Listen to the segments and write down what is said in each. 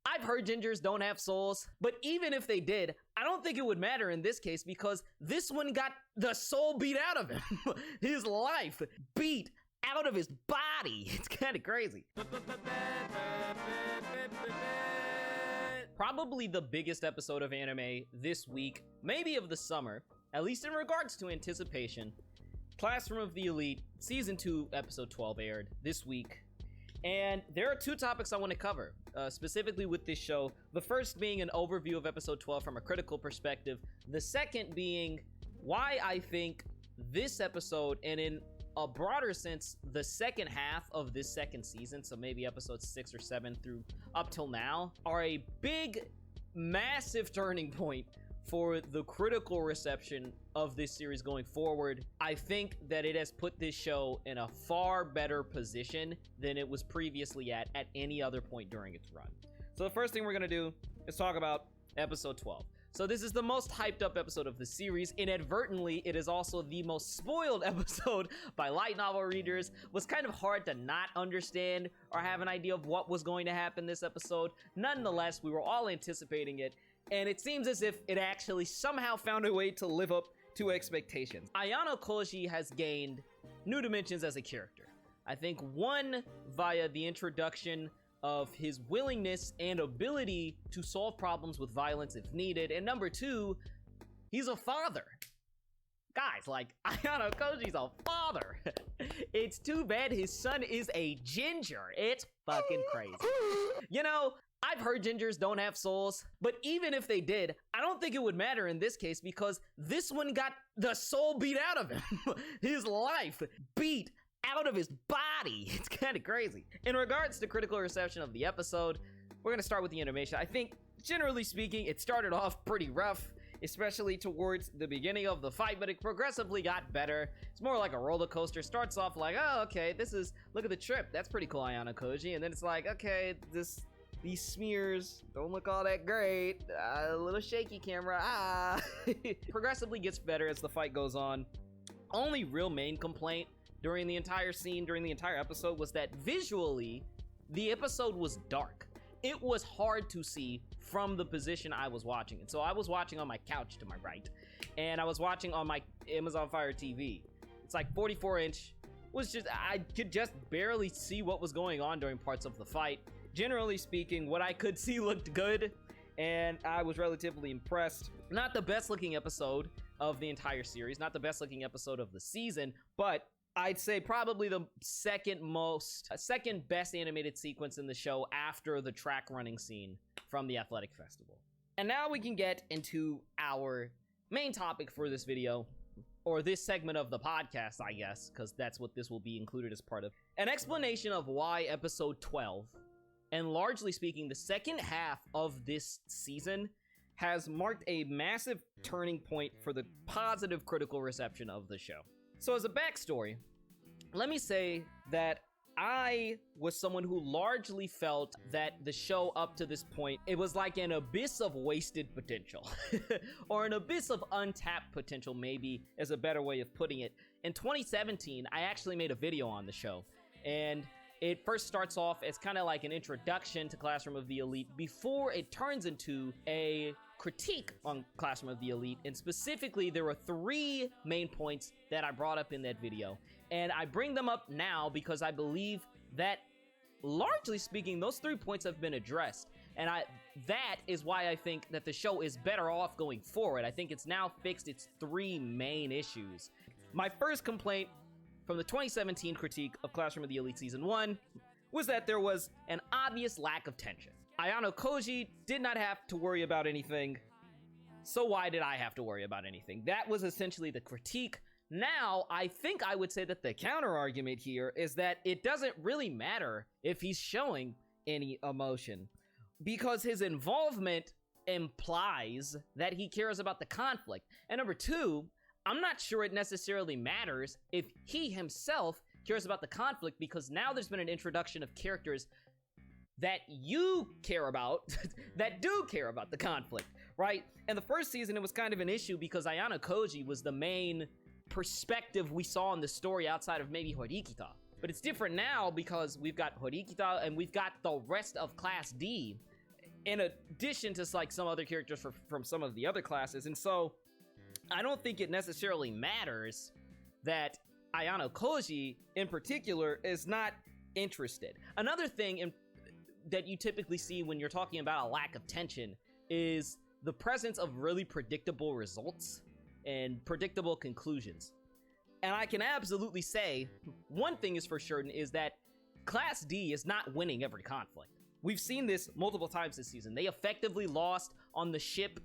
I've heard gingers don't have souls, but even if they did, I don't think it would matter in this case because this one got the soul beat out of him. His life beat out of his body. It's kind of crazy. Probably the biggest episode of anime this week, maybe of the summer, at least in regards to anticipation. Classroom of the Elite, Season 2, Episode 12 aired this week. And there are two topics I want to cover, specifically with this show. The first being an overview of Episode 12 from a critical perspective. The second being why I think this episode, and in a broader sense, the second half of this second season, so maybe episodes 6 or 7 through up till now, are a big, massive turning point for the critical reception of this series going forward. I think that it has put this show in a far better position than it was previously at any other point during its run. So the first thing we're gonna do is talk about episode 12. So this is the most hyped up episode of the series. Inadvertently, it is also the most spoiled episode by light novel readers. It was kind of hard to not understand or have an idea of what was going to happen this episode. Nonetheless, we were all anticipating it, and it seems as if it actually somehow found a way to live up to expectations. Ayanokoji has gained new dimensions as a character. I think one, via the introduction of his willingness and ability to solve problems with violence if needed, and number two, he's a father. Guys, like, Ayanokoji's a father. It's too bad his son is a ginger. It's fucking crazy. You know, I've heard gingers don't have souls, but even if they did, I don't think it would matter in this case because this one got the soul beat out of him. His life beat out of his body. It's kind of crazy. In regards to critical reception of the episode, we're gonna start with the animation. I think, generally speaking, it started off pretty rough, especially towards the beginning of the fight, but it progressively got better. It's more like a roller coaster. Starts off like, oh, okay, look at the trip. That's pretty cool, Ayanokoji. And then it's like, okay, these smears don't look all that great. A little shaky camera. Progressively gets better as the fight goes on. Only real main complaint during the entire episode was that visually, the episode was dark. It was hard to see from the position I was watching. And so I was watching on my couch to my right, and I was watching on my Amazon Fire TV. It's like 44-inch. I could just barely see what was going on during parts of the fight. Generally speaking, what I could see looked good, and I was relatively impressed. Not the best looking episode of the entire series, not the best looking episode of the season, but I'd say probably the second best animated sequence in the show after the track running scene from the athletic festival. And now we can get into our main topic for this video, or this segment of the podcast, I guess, because that's what this will be included as part of. An explanation of why episode 12, and largely speaking, the second half of this season, has marked a massive turning point for the positive critical reception of the show. So as a backstory, let me say that I was someone who largely felt that the show up to this point, it was like an abyss of wasted potential, or an abyss of untapped potential, maybe is a better way of putting it. In 2017, I actually made a video on the show, and it first starts off as kind of like an introduction to Classroom of the Elite before it turns into a critique on Classroom of the Elite. And specifically, there were 3 main points that I brought up in that video. And I bring them up now because I believe that, largely speaking, those 3 points have been addressed. And that is why I think that the show is better off going forward. I think it's now fixed its 3 main issues. My first complaint from the 2017 critique of Classroom of the Elite Season 1 was that there was an obvious lack of tension. Ayanokoji did not have to worry about anything, so why did I have to worry about anything? That was essentially the critique. Now, I think I would say that the counter-argument here is that it doesn't really matter if he's showing any emotion, because his involvement implies that he cares about the conflict. And number 2, I'm not sure it necessarily matters if he himself cares about the conflict, because now there's been an introduction of characters that you care about, that do care about the conflict, right? In the first season, it was kind of an issue because Ayanokoji was the main perspective we saw in the story outside of maybe Horikita. But it's different now because we've got Horikita and we've got the rest of Class D. in addition to like some other characters from some of the other classes. And so I don't think it necessarily matters that Ayanokoji in particular is not interested. Another thing that you typically see when you're talking about a lack of tension is the presence of really predictable results and predictable conclusions. And I can absolutely say one thing is for certain is that Class D is not winning every conflict. We've seen this multiple times this season. They effectively lost on the ship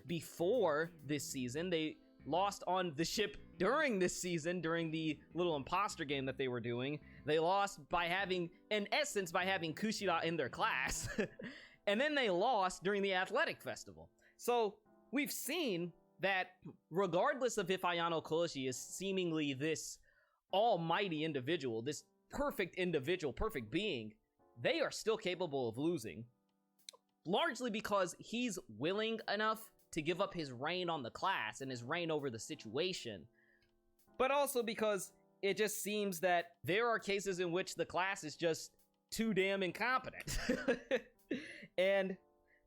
before this season. They lost on the ship during this season, during the little imposter game that they were doing. They lost by having Kushida in their class. And then they lost during the athletic festival. So we've seen that regardless of if Ayanokoji is seemingly this almighty individual, this perfect individual, perfect being, they are still capable of losing. Largely because he's willing enough to give up his reign on the class and his reign over the situation. But also because it just seems that there are cases in which the class is just too damn incompetent. And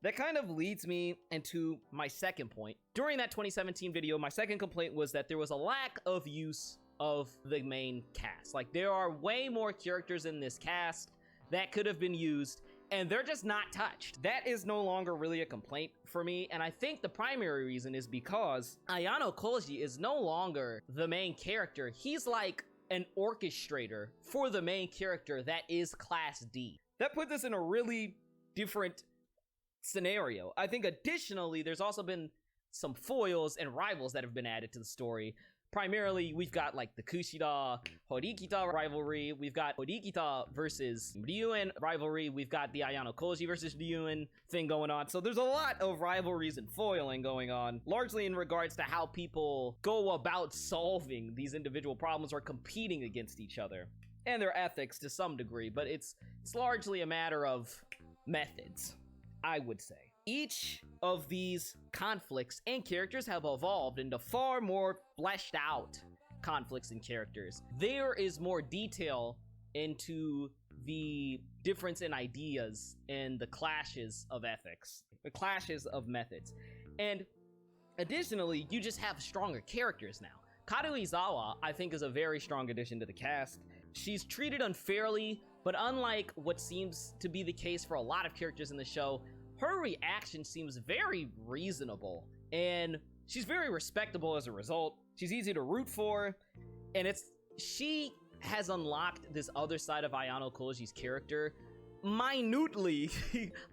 that kind of leads me into my second point. During that 2017 video, my second complaint was that there was a lack of use of the main cast. Like, there are way more characters in this cast that could have been used, and they're just not touched. That is no longer really a complaint for me, and I think the primary reason is because Ayanokoji is no longer the main character. He's like an orchestrator for the main character that is Class D. That puts us in a really different scenario. I think additionally, there's also been some foils and rivals that have been added to the story. Primarily, we've got like the Kushida Horikita rivalry. We've got Horikita versus Ryuen rivalry. We've got the Ayanokoji versus Ryuen thing going on. So there's a lot of rivalries and foiling going on, largely in regards to how people go about solving these individual problems or competing against each other and their ethics to some degree. But it's largely a matter of methods, I would say. Each of these conflicts and characters have evolved into far more fleshed out conflicts and characters. There is more detail into the difference in ideas and the clashes of ethics, the clashes of methods. And additionally, you just have stronger characters now. Karuizawa, I think, is a very strong addition to the cast. She's treated unfairly, but unlike what seems to be the case for a lot of characters in the show, her reaction seems very reasonable, and she's very respectable as a result. She's easy to root for, and she has unlocked this other side of Ayanokoji's character, minutely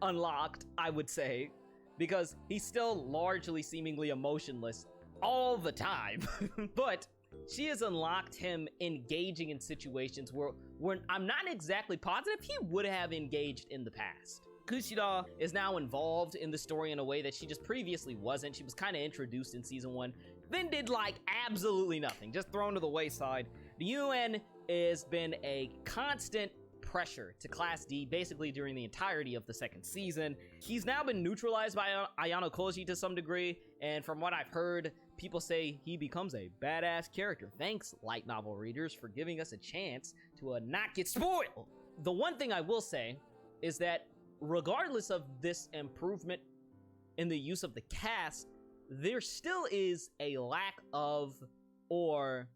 unlocked, I would say, because he's still largely seemingly emotionless all the time. But she has unlocked him engaging in situations where I'm not exactly positive he would have engaged in the past. Kushida is now involved in the story in a way that she just previously wasn't. She was kind of introduced in season 1, then did like absolutely nothing, just thrown to the wayside. Ryuen has been a constant pressure to Class D basically during the entirety of the second season. He's now been neutralized by Ayanokoji to some degree, and from what I've heard, people say he becomes a badass character. Thanks, light novel readers, for giving us a chance to not get spoiled. The one thing I will say is that regardless of this improvement in the use of the cast, there still is a lack of, or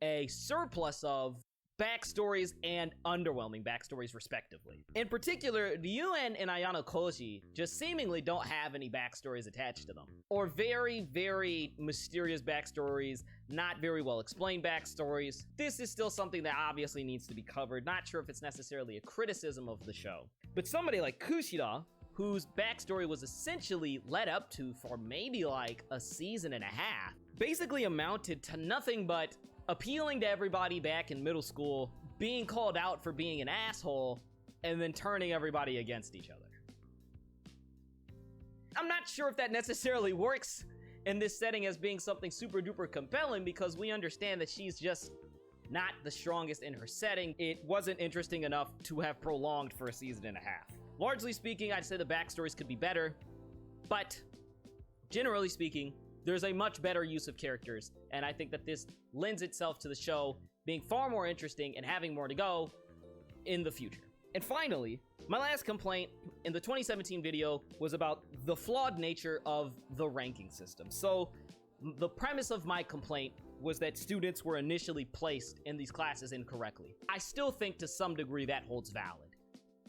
a surplus of, backstories and underwhelming backstories respectively. In particular, Ryuen and Ayanokoji just seemingly don't have any backstories attached to them, or very, very mysterious backstories, not very well explained backstories. This is still something that obviously needs to be covered. Not sure if it's necessarily a criticism of the show. But somebody like Kushida, whose backstory was essentially led up to for maybe like a season and a half, basically amounted to nothing but appealing to everybody back in middle school, being called out for being an asshole, and then turning everybody against each other. I'm not sure if that necessarily works in this setting as being something super duper compelling, because we understand that she's just not the strongest in her setting. It wasn't interesting enough to have prolonged for a season and a half. Largely speaking, I'd say the backstories could be better, but generally speaking, there's a much better use of characters, and I think that this lends itself to the show being far more interesting and having more to go in the future. And finally, my last complaint in the 2017 video was about the flawed nature of the ranking system. So the premise of my complaint was that students were initially placed in these classes incorrectly. I still think to some degree that holds valid.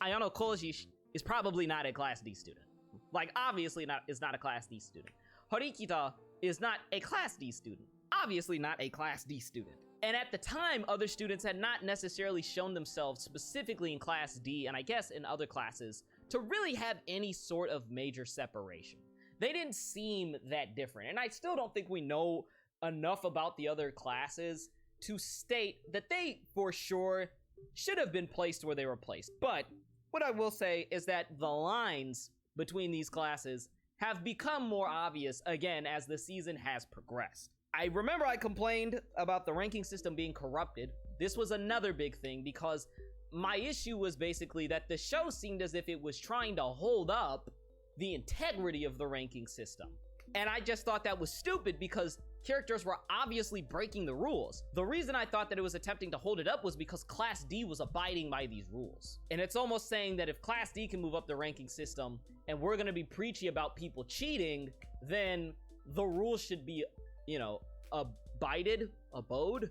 Ayanokoji is probably not a Class D student. Like, obviously is not a Class D student. Horikita is not a Class D student. Obviously not a Class D student. And at the time, other students had not necessarily shown themselves specifically in Class D, and I guess in other classes, to really have any sort of major separation. They didn't seem that different, and I still don't think we know enough about the other classes to state that they, for sure, should have been placed where they were placed. But what I will say is that the lines between these classes have become more obvious, again, as the season has progressed. I remember I complained about the ranking system being corrupted. This was another big thing because my issue was basically that the show seemed as if it was trying to hold up the integrity of the ranking system. And I just thought that was stupid because characters were obviously breaking the rules. The reason I thought that it was attempting to hold it up was because Class D was abiding by these rules. And it's almost saying that if Class D can move up the ranking system and we're gonna be preachy about people cheating, then the rules should be, you know, abode,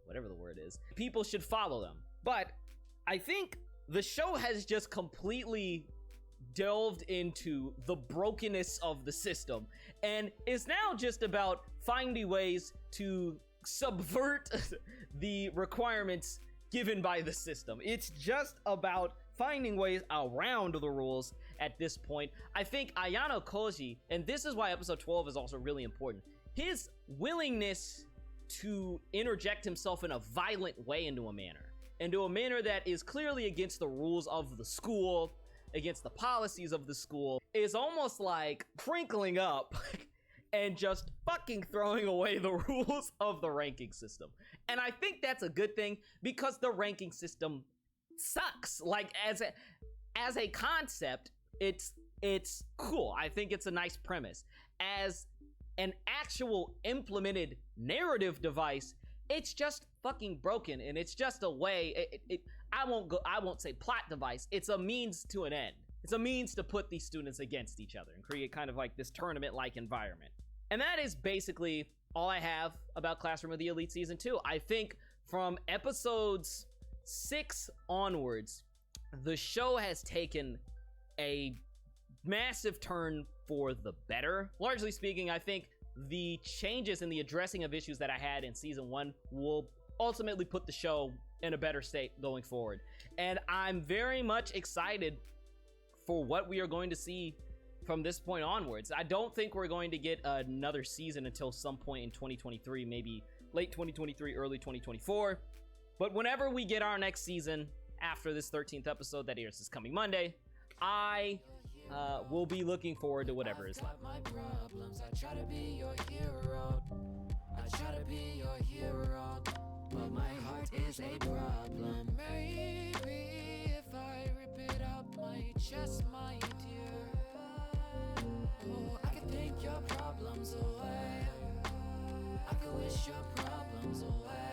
whatever the word is. People should follow them. But I think the show has just completely delved into the brokenness of the system and is now just about finding ways to subvert the requirements given by the system. It's just about finding ways around the rules at this point. I think Ayanokoji, and this is why episode 12 is also really important, his willingness to interject himself in a violent way into a manner that is clearly against the rules of the school, against the policies of the school, is almost like crinkling up and just fucking throwing away the rules of the ranking system. And I think that's a good thing because the ranking system sucks. Like, as a concept, it's cool. I think it's a nice premise. As an actual implemented narrative device, it's just fucking broken, and it's just a way, I won't say plot device, it's a means to an end. It's a means to put these students against each other and create kind of like this tournament-like environment. And that is basically all I have about Classroom of the Elite Season 2. I think from episodes 6 onwards, the show has taken a massive turn for the better. Largely speaking, I think the changes in the addressing of issues that I had in Season 1 will ultimately put the show in a better state going forward. And I'm very much excited for what we are going to see from this point onwards. I don't think we're going to get another season until some point in 2023, maybe late 2023, early 2024. But whenever we get our next season after this 13th episode that airs this coming Monday, I will be looking forward to whatever is left. My problems, I try to be your hero. I try to be your hero, but my heart is a problem. Maybe if I rip it out my chest, my dear, oh, I could take your problems away. I could wish your problems away.